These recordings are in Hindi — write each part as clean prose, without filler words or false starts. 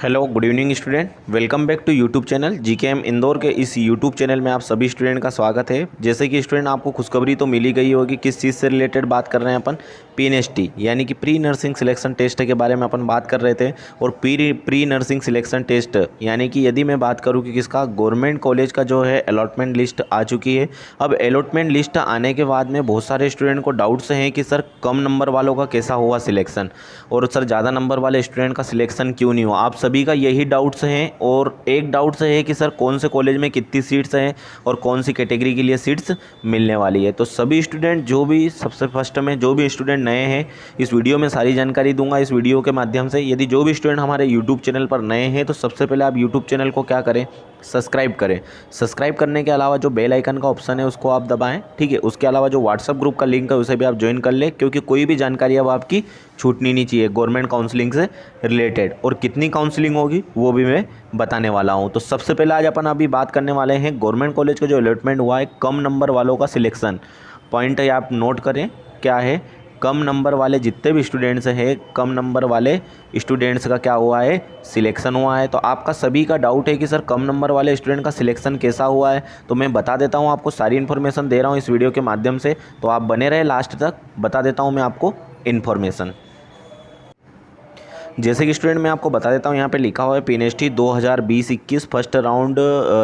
Hello good evening student, welcome back to YouTube channel GKM Indore के इस यूट्यूब चैनल में आप सभी स्टूडेंट का स्वागत है। जैसे कि स्टूडेंट आपको खुशखबरी तो मिली गई होगी, किस चीज़ से रिलेटेड बात कर रहे हैं अपन, पीएनएसटी यानी कि प्री नर्सिंग सिलेक्शन टेस्ट के बारे में अपन बात कर रहे थे। और प्री नर्सिंग सिलेक्शन टेस्ट यानी कि यदि मैं बात करूँ कि किसका गवर्नमेंट कॉलेज का जो है अलॉटमेंट लिस्ट आ चुकी है। अब अलॉटमेंट लिस्ट आने के बाद में बहुत सारे स्टूडेंट को डाउट्स हैं कि सर कम नंबर वालों का कैसा हुआ सिलेक्शन, और सर ज़्यादा नंबर वाले स्टूडेंट का सिलेक्शन क्यों नहीं हुआ। आप सभी का यही डाउट्स हैं। और एक डाउट्स है कि सर कौन से कॉलेज में कितनी सीट्स हैं और कौन सी कैटेगरी के लिए सीट्स मिलने वाली है। तो सभी स्टूडेंट जो भी सबसे फर्स्ट में जो भी स्टूडेंट नए हैं, इस वीडियो में सारी जानकारी दूंगा इस वीडियो के माध्यम से। यदि जो भी स्टूडेंट हमारे यूट्यूब चैनल पर नए हैं तो सबसे पहले आप यूट्यूब चैनल को क्या करें, सब्सक्राइब करें। सब्सक्राइब करने के अलावा जो बेल आइकन का ऑप्शन है उसको आप दबाएं, ठीक है। उसके अलावा जो व्हाट्सअप ग्रुप का लिंक है उसे भी आप ज्वाइन कर लें, क्योंकि कोई भी जानकारी अब आपकी छूटनी नहीं चाहिए गवर्नमेंट काउंसलिंग से रिलेटेड। और कितनी काउंसलिंग होगी वो भी मैं बताने वाला हूं। तो सबसे पहले आज अपन अभी बात करने वाले हैं गवर्नमेंट कॉलेज का जो अलॉटमेंट हुआ है, कम नंबर वालों का सिलेक्शन। पॉइंट है आप नोट करें क्या है, कम नंबर वाले जितने भी स्टूडेंट्स हैं, कम नंबर वाले स्टूडेंट्स का क्या हुआ है, सिलेक्शन हुआ है। तो आपका सभी का डाउट है कि सर कम नंबर वाले स्टूडेंट का सिलेक्शन कैसा हुआ है, तो मैं बता देता हूं, आपको सारी इन्फॉर्मेशन दे रहा हूं इस वीडियो के माध्यम से। तो आप बने रहे लास्ट तक, बता देता हूं मैं आपको इन्फॉर्मेशन। जैसे कि स्टूडेंट मैं आपको बता देता हूँ, यहाँ पे लिखा हुआ है PNST 2020-21 first round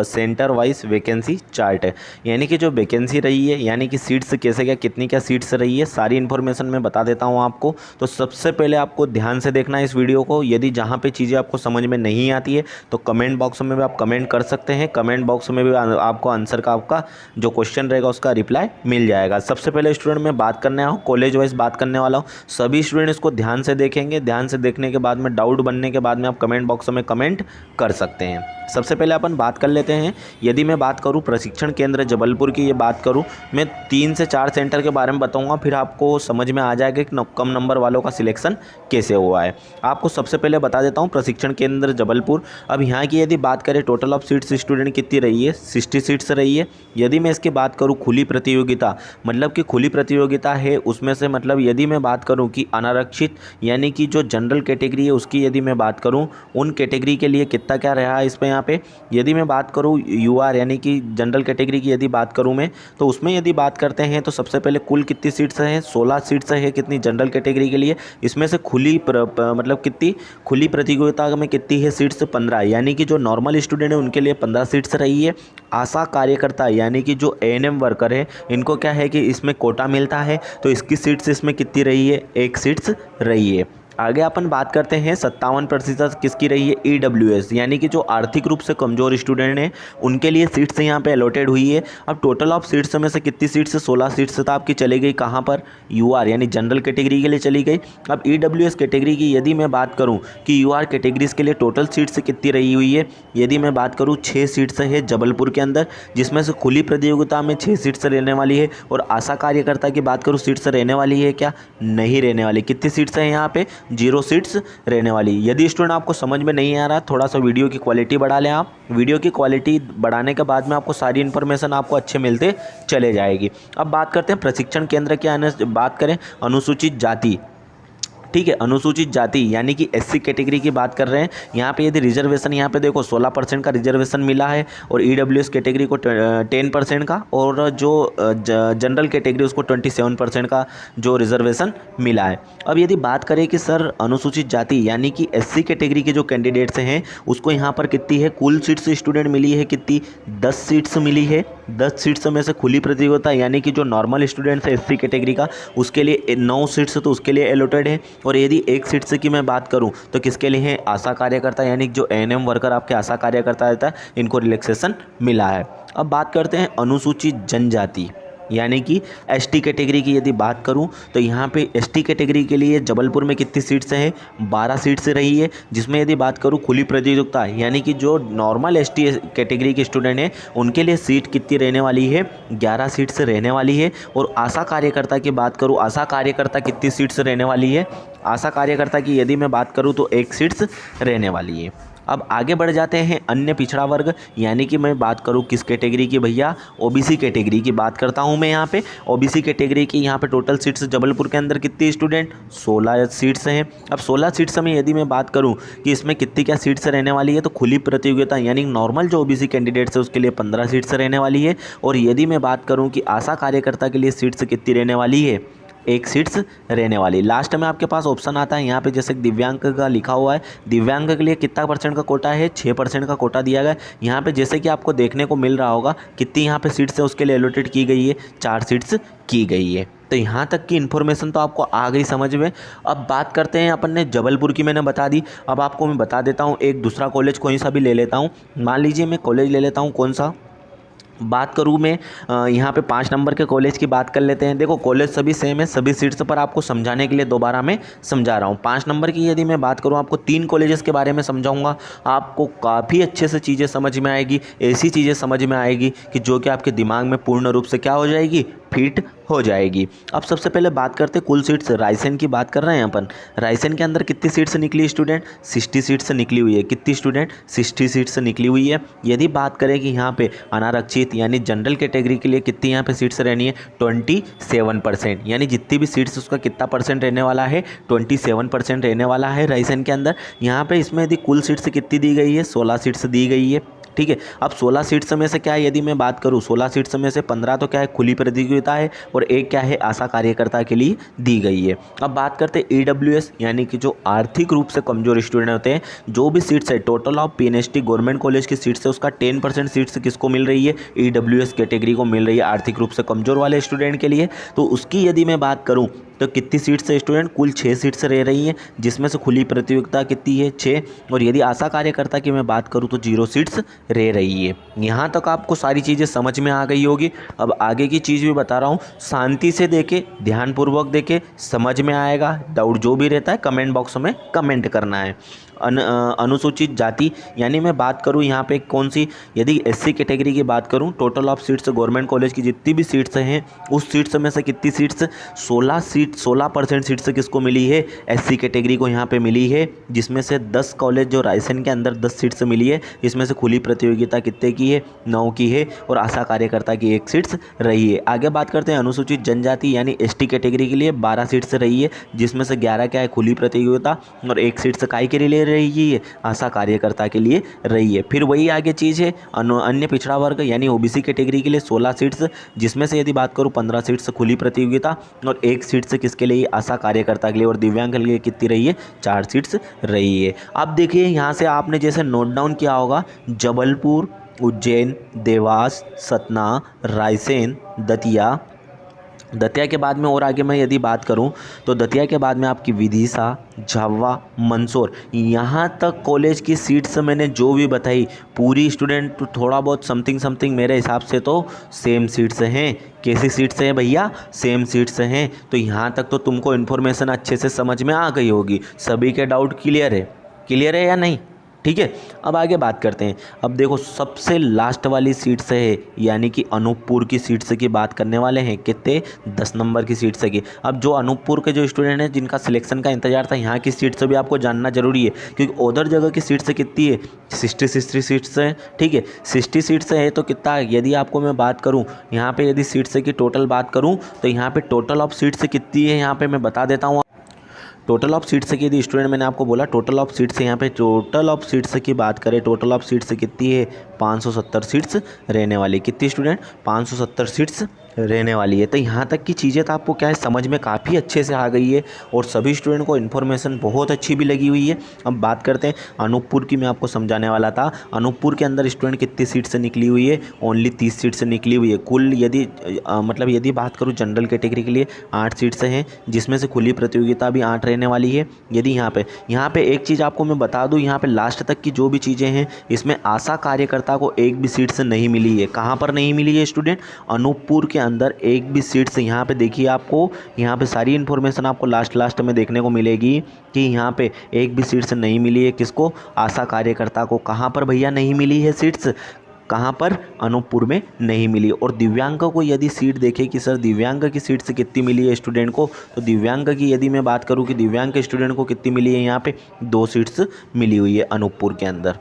centre wise vacancy chart है। यानी कि जो वैकेंसी रही है, यानी कि सीट्स कैसे क्या, कितनी क्या सीट्स रही है, सारी इन्फॉर्मेशन मैं बता देता हूँ आपको। तो सबसे पहले आपको ध्यान से देखना है इस वीडियो को। यदि जहाँ पे चीज़ें आपको समझ में नहीं आती है तो कमेंट बॉक्स में भी आप कमेंट कर सकते हैं। कमेंट बॉक्स में भी आपको आंसर का, आपका जो क्वेश्चन रहेगा उसका रिप्लाई मिल जाएगा। सबसे पहले स्टूडेंट मैं बात करने आऊँ, कॉलेज वाइज बात करने वाला हूँ। सभी स्टूडेंट इसको ध्यान से देखेंगे, ध्यान से देखने के बाद में डाउट बनने के बाद में आप कमेंट बॉक्स में कमेंट कर सकते हैं। सबसे पहले अपन बात कर लेते हैं, यदि मैं बात करूं प्रशिक्षण केंद्र जबलपुर की, ये बात करूं मैं 3 से 4 सेंटर के बारे में बताऊंगा, फिर आपको समझ में आ जाएगा कि कम नंबर वालों का सिलेक्शन कैसे हुआ है। आपको सबसे पहले बता देता हूं प्रशिक्षण केंद्र जबलपुर। अब यहाँ की यदि बात करें टोटल ऑफ सीट्स स्टूडेंट कितनी रही है, 60 सीट्स रही है। यदि मैं इसकी बात करूँ खुली प्रतियोगिता, मतलब कि खुली प्रतियोगिता है उसमें से, मतलब यदि मैं बात करूँ कि अनारक्षित यानी कि जो जनरल कैटेगरी है उसकी यदि मैं बात करूं, उन कैटेगरी के लिए कितना क्या रहा है इसमें यहाँ पे। यदि मैं बात करूं यूआर यानी कि जनरल कैटेगरी की यदि बात करूं मैं, तो उसमें यदि बात करते हैं तो सबसे पहले कुल कितनी सीट्स हैं, 16 सीट्स है कितनी जनरल कैटेगरी के लिए। इसमें से मतलब कितनी खुली प्रतियोगिता में कितनी है सीट्स, 15। यानी कि जो नॉर्मल स्टूडेंट है उनके लिए 15 सीट्स रही है। आशा कार्यकर्ता यानी कि जो एएनएम वर्कर है इनको क्या है कि इसमें कोटा मिलता है, तो इसकी सीट्स इसमें कितनी रही है, 1 सीट्स रही है। आगे अपन बात करते हैं 57% किसकी रही है, ईडब्ल्यूएस यानी कि जो आर्थिक रूप से कमज़ोर स्टूडेंट हैं उनके लिए सीट्स यहाँ पे अलॉटेड हुई है। अब टोटल ऑफ सीट्स में से कितनी सीट्स, 16 सीट्स तो आपकी चली गई कहाँ पर, यूआर यानी जनरल कैटेगरी के लिए चली गई। अब ईडब्ल्यूएस कैटेगरी की यदि मैं बात करूँ कि यूआर कैटेगरीज के लिए टोटल सीट्स कितनी रही हुई है, यदि मैं बात करूँ 6 सीट्स है जबलपुर के अंदर, जिसमें से खुली प्रतियोगिता में 6 सीट्स रहने वाली है। और आशा कार्यकर्ता की बात करूँ सीट्स रहने वाली है क्या, नहीं रहने वाली। कितनी सीट्स है यहाँ पे, 0 सीट्स रहने वाली। यदि स्टूडेंट आपको समझ में नहीं आ रहा, थोड़ा सा वीडियो की क्वालिटी बढ़ा लें आप। वीडियो की क्वालिटी बढ़ाने के बाद में आपको सारी इन्फॉर्मेशन आपको अच्छे मिलते चले जाएगी। अब बात करते हैं प्रशिक्षण केंद्र की, बात करें अनुसूचित जाति, ठीक है, अनुसूचित जाति यानी कि एससी कैटेगरी की बात कर रहे हैं। यहाँ पे यदि रिजर्वेशन, यहाँ पे देखो 16% का रिजर्वेशन मिला है, और ईडब्ल्यूएस कैटेगरी को 10% का, और जो जनरल कैटेगरी उसको 27% का जो रिजर्वेशन मिला है। अब यदि बात करें कि सर अनुसूचित जाति यानी कि एससी कैटेगरी के जो कैंडिडेट्स हैं उसको यहाँ पर कितनी है, कुल सीट्स स्टूडेंट मिली है कितनी, 10 सीट्स मिली है। 10 सीट्स में से खुली प्रतियोगिता यानी कि जो नॉर्मल स्टूडेंट्स है एससी कैटेगरी का उसके लिए 9 सीट्स तो उसके लिए अलॉटेड है। और यदि 1 सीट से की मैं बात करूं तो किसके लिए है, आशा कार्यकर्ता यानी जो एएनएम वर्कर आपके आशा कार्यकर्ता रहता है, इनको रिलैक्सेशन मिला है। अब बात करते हैं अनुसूचित जनजाति यानी कि एसटी कैटेगरी की यदि बात करूं तो यहाँ पे एसटी कैटेगरी के लिए जबलपुर में कितनी सीट्स हैं, 12 सीट्स रही है। जिसमें यदि बात करूं खुली प्रतियोगिता यानी कि जो नॉर्मल एसटी कैटेगरी के स्टूडेंट हैं उनके लिए सीट कितनी रहने वाली है, 11 सीट्स रहने वाली है। और आशा कार्यकर्ता की बात करूँ, आशा कार्यकर्ता कितनी सीट्स रहने वाली है, आशा कार्यकर्ता की यदि मैं बात करूँ तो 1 सीट्स रहने वाली है। अब आगे बढ़ जाते हैं अन्य पिछड़ा वर्ग, यानी कि मैं बात करूं किस कैटेगरी की भैया, ओबीसी कैटेगरी की बात करता हूं मैं यहाँ पे। ओबीसी कैटेगरी की यहाँ पे टोटल सीट्स जबलपुर के अंदर कितनी स्टूडेंट, 16 सीट्स हैं। अब 16 सीट्स में यदि मैं बात करूं कि इसमें कितनी क्या सीट्स रहने वाली है, तो खुली प्रतियोगिता यानी नॉर्मल जो ओबीसी कैंडिडेट्स है उसके लिए 15 सीट्स रहने वाली है। और यदि मैं बात करूँ कि आशा कार्यकर्ता के लिए सीट्स कितनी रहने वाली है, 1 सीट्स रहने वाली। लास्ट में आपके पास ऑप्शन आता है यहाँ पे, जैसे दिव्यांग का लिखा हुआ है, दिव्यांग के लिए कितना % का कोटा है, 6% का कोटा दिया गया है। यहाँ पे जैसे कि आपको देखने को मिल रहा होगा कितनी यहाँ पे सीट्स है उसके लिए एलोटेड की गई है, 4 सीट्स की गई है। तो यहाँ तक की इन्फॉर्मेशन तो आपको आ गई समझ में। अब बात करते हैं, अपन ने जबलपुर की मैंने बता दी, अब आपको मैं बता देता हूँ एक दूसरा कॉलेज कोई सा भी ले लेता हूँ। मान लीजिए मैं कॉलेज ले लेता हूँ, कौन सा बात करूँ मैं, यहाँ पे 5 नंबर के कॉलेज की बात कर लेते हैं। देखो कॉलेज सभी सेम है, सभी सीट्स पर आपको समझाने के लिए दोबारा मैं समझा रहा हूँ। 5 नंबर की यदि मैं बात करूँ, आपको 3 कॉलेजेस के बारे में समझाऊंगा, आपको काफ़ी अच्छे से चीज़ें समझ में आएगी, ऐसी चीज़ें समझ में आएगी कि जो कि आपके दिमाग में पूर्ण रूप से क्या हो जाएगी, फिट हो जाएगी। अब सबसे पहले बात करते हैं कुल सीट्स, रायसेन की बात कर रहे हैं अपन। रायसेन के अंदर कितनी सीट्स निकली स्टूडेंट, 60 सीट्स निकली हुई है। कितनी स्टूडेंट, 60 सीट्स निकली हुई है। यदि बात करें कि यहाँ पे अनारक्षित यानी जनरल कैटेगरी के लिए कितनी यहाँ पे सीट्स रहनी है, 27%, यानी जितनी भी सीट्स उसका कितना % रहने वाला है, 27% रहने वाला है रायसेन के अंदर। यहाँ पे इसमें यदि कुल सीट्स कितनी दी गई है, 16 सीट्स दी गई है। ठीक है, अब 16 सीट्स में से क्या है, यदि मैं बात करूँ 16 सीट्स में से 15 तो क्या है, खुली प्रतियोगिता है, और एक क्या है, आशा कार्यकर्ता के लिए दी गई है। अब बात करते हैं ईडब्ल्यूएस यानी कि जो आर्थिक रूप से कमजोर स्टूडेंट होते हैं, जो भी सीट्स है total of PNST government college की सीट्स है उसका 10% सीट्स किसको मिल रही है, ईडब्ल्यूएस कैटेगरी को मिल रही है, आर्थिक रूप से कमजोर वाले स्टूडेंट के लिए। तो उसकी यदि मैं बात करूँ तो कितनी सीट्स है स्टूडेंट, कुल 6 सीट्स रह रही हैं, जिसमें से खुली प्रतियोगिता कितनी है, 6, और यदि आशा कार्यकर्ता की मैं बात करूं तो 0 सीट्स रह रही है। यहाँ तक आपको सारी चीज़ें समझ में आ गई होगी। अब आगे की चीज़ भी बता रहा हूँ, शांति से देखे, ध्यानपूर्वक देखे, समझ में आएगा। डाउट जो भी रहता है कमेंट बॉक्स में कमेंट करना है। अनुसूचित जाति यानी मैं बात करूं यहाँ पे कौन सी, यदि एससी कैटेगरी की बात करूं, total of seats government college की जितनी भी सीट्स हैं उस सीट्स में से कितनी सीट्स, 16% सीट्स किसको मिली है, एससी कैटेगरी को यहाँ पे मिली है, जिसमें से 10 कॉलेज जो रायसेन के अंदर 10 सीट्स मिली है, इसमें से खुली प्रतियोगिता कितने की है, 9 की है, और आशा कार्यकर्ता की 1 सीट्स रही है। आगे बात करते हैं अनुसूचित जनजाति यानी एसटी कैटेगरी के लिए 12 सीट्स रही है, जिसमें से 11 क्या है, खुली प्रतियोगिता, और 1 सीट्स काय के लिए रही है, आशा कार्यकर्ता के लिए रही है। फिर वही आगे चीज़ है अन्य पिछड़ा वर्ग यानी ओबीसी कैटेगरी के लिए 16 सीट्स, जिसमें से यदि बात करूँ 15 सीट्स खुली प्रतियोगिता और 1 सीट्स किसके लिए, आशा कार्यकर्ता के लिए, और दिव्यांग के लिए कितनी रही है, 4 सीट्स रही है। अब देखिए यहाँ से आपने जैसे नोट डाउन किया होगा, जबलपुर, उज्जैन, देवास, सतना, रायसेन, दतिया के बाद में, और आगे मैं यदि बात करूं तो दतिया के बाद में आपकी विदिशा, झावा, मंदसौर, यहाँ तक कॉलेज की सीट्स मैंने जो भी बताई पूरी स्टूडेंट थोड़ा बहुत समथिंग मेरे हिसाब से तो सेम सीट्स हैं। कैसी सीट्स हैं भैया, सेम सीट्स हैं। तो यहाँ तक तो तुमको इन्फॉर्मेशन अच्छे से समझ में आ गई होगी। सभी के डाउट क्लियर है या नहीं, ठीक है। अब आगे बात करते हैं। अब देखो सबसे लास्ट वाली सीट्स है यानी कि अनूपपुर की सीट्स की बात करने वाले हैं, कितने, 10 नंबर की सीट्स की। अब जो अनूपपुर के जो स्टूडेंट हैं जिनका सिलेक्शन का इंतजार था, यहाँ की सीट्स भी आपको जानना जरूरी है, क्योंकि उधर जगह की सीट्स कितनी है, 60 सीट्स हैं, ठीक है। 60 सीट्स है तो कितना, यदि आपको मैं बात करूँ यहाँ पे, यदि सीट्स की टोटल बात करूँ तो यहाँ पे टोटल ऑफ सीट्स कितनी है, यहाँ पे मैं बता देता हूँ। टोटल ऑफ सीट्स की यदि स्टूडेंट, मैंने आपको बोला टोटल ऑफ सीट्स, यहाँ पे टोटल ऑफ सीट्स की बात करें, टोटल ऑफ सीट्स कितनी है, 570 सीट्स रहने वाली। कितनी स्टूडेंट, 570 सीट्स रहने वाली है। तो यहाँ तक की चीज़ें तो आपको क्या है समझ में काफ़ी अच्छे से आ गई है, और सभी स्टूडेंट को इन्फॉर्मेशन बहुत अच्छी भी लगी हुई है। अब बात करते हैं अनूपपुर की, मैं आपको समझाने वाला था। अनूपपुर के अंदर स्टूडेंट कितनी सीट से निकली हुई है, ओनली 30 सीट से निकली हुई है। कुल यदि मतलब यदि बात करूँ जनरल कैटेगरी के लिए 8 सीट्स हैं, जिसमें से खुली प्रतियोगिता भी 8 रहने वाली है। यदि यहाँ पे एक चीज़ आपको मैं बता दूँ, यहाँ पे लास्ट तक की जो भी चीज़ें हैं इसमें आशा कार्यकर्ता को एक भी सीट से नहीं मिली है। कहाँ पर नहीं मिली है स्टूडेंट, अनूपपुर के अंदर एक भी सीट से। यहाँ पे देखिए, आपको यहाँ पे सारी इन्फॉर्मेशन आपको लास्ट में देखने को मिलेगी कि यहाँ पे एक भी सीट से नहीं मिली है। किसको, आशा कार्यकर्ता को। कहाँ पर भैया नहीं मिली है सीट्स, कहाँ पर, अनूपपुर में नहीं मिली। और दिव्यांग को यदि सीट देखें कि सर दिव्यांग की सीट से कितनी मिली है स्टूडेंट को, तो दिव्यांग की यदि मैं बात करूँ कि दिव्यांग के स्टूडेंट को कितनी मिली है, यहाँ पे 2 सीट्स मिली हुई है अनूपपुर के अंदर।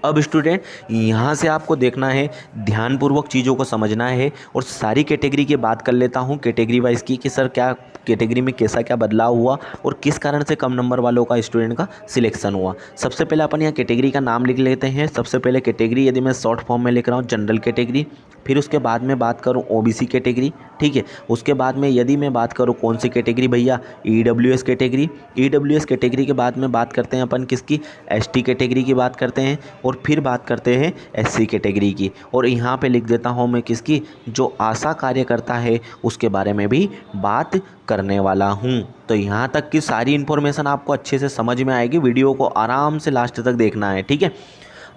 अब स्टूडेंट यहाँ से आपको देखना है, ध्यानपूर्वक चीज़ों को समझना है और सारी कैटेगरी की बात कर लेता हूँ कैटेगरी वाइज की कि सर क्या कैटेगरी में कैसा क्या बदलाव हुआ और किस कारण से कम नंबर वालों का स्टूडेंट का सिलेक्शन हुआ। सबसे पहले अपन यहाँ कैटेगरी का नाम लिख लेते हैं। सबसे पहले कैटेगरी यदि मैं शॉर्ट फॉर्म में लिख रहा हूँ जनरल कैटेगरी, फिर उसके बाद में बात करूँ ओबीसी कैटेगरी, ठीक है। उसके बाद में यदि मैं बात करूँ कौन सी कैटेगरी भैया, ईडब्ल्यूएस कैटेगरी। ईडब्ल्यूएस कैटेगरी के बाद में बात करते हैं अपन किसकी, एसटी कैटेगरी की बात करते हैं और फिर बात करते हैं एससी कैटेगरी की। और यहाँ पे लिख देता हूँ मैं किसकी, जो आशा कार्यकर्ता है उसके बारे में भी बात करने वाला हूँ। तो यहाँ तक की सारी इन्फॉर्मेशन आपको अच्छे से समझ में आएगी, वीडियो को आराम से लास्ट तक देखना है, ठीक है।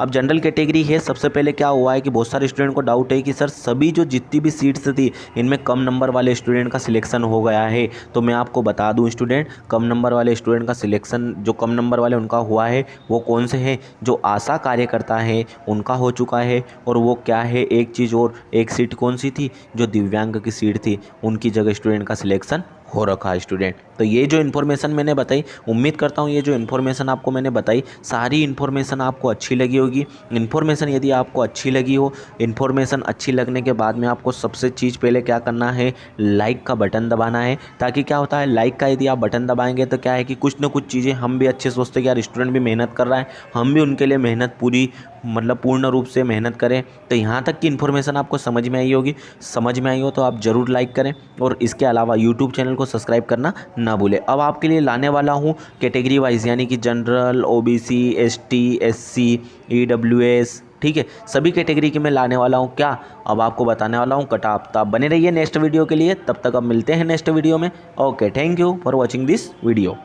अब जनरल कैटेगरी है। सबसे पहले क्या हुआ है कि बहुत सारे स्टूडेंट को डाउट है कि सर सभी जो जितनी भी सीट्स थी इनमें कम नंबर वाले स्टूडेंट का सिलेक्शन हो गया है। तो मैं आपको बता दूं स्टूडेंट, कम नंबर वाले स्टूडेंट का सिलेक्शन जो कम नंबर वाले उनका हुआ है वो कौन से हैं, जो आशा कार्यकर्ता है उनका हो चुका है। और वो क्या है, एक चीज़ और, एक सीट कौन सी थी, जो दिव्यांग की सीट थी उनकी जगह स्टूडेंट का सिलेक्शन हो रखा है स्टूडेंट। तो ये जो इन्फॉर्मेशन मैंने बताई, उम्मीद करता हूँ ये जो इन्फॉर्मेशन आपको मैंने बताई सारी इन्फॉर्मेशन आपको अच्छी लगी होगी। इन्फॉर्मेशन यदि आपको अच्छी लगी हो, इन्फॉर्मेशन अच्छी लगने के बाद में आपको सबसे चीज़ पहले क्या करना है, लाइक का बटन दबाना है। ताकि क्या होता है, लाइक का यदि आप बटन दबाएंगे तो क्या है कि कुछ ना कुछ चीज़ें हम भी अच्छे सोचते हैं कि यार स्टूडेंट भी मेहनत कर रहा है, हम भी उनके लिए मेहनत पूरी मतलब पूर्ण रूप से मेहनत करें। तो यहाँ तक की इन्फॉर्मेशन आपको समझ में आई होगी, समझ में आई हो तो आप ज़रूर लाइक करें और इसके अलावा यूट्यूब चैनल को सब्सक्राइब करना ना भूलें। अब आपके लिए लाने वाला हूँ कैटेगरी वाइज, यानी कि general, OBC, ST, SC, EWS, ठीक है, सभी कैटेगरी की मैं लाने वाला हूँ। क्या अब आपको बताने वाला हूँ कट ऑफ। तो आप बने रहिए नेक्स्ट वीडियो के लिए, तब तक अब मिलते हैं नेक्स्ट वीडियो में। Okay, thank you for watching this video.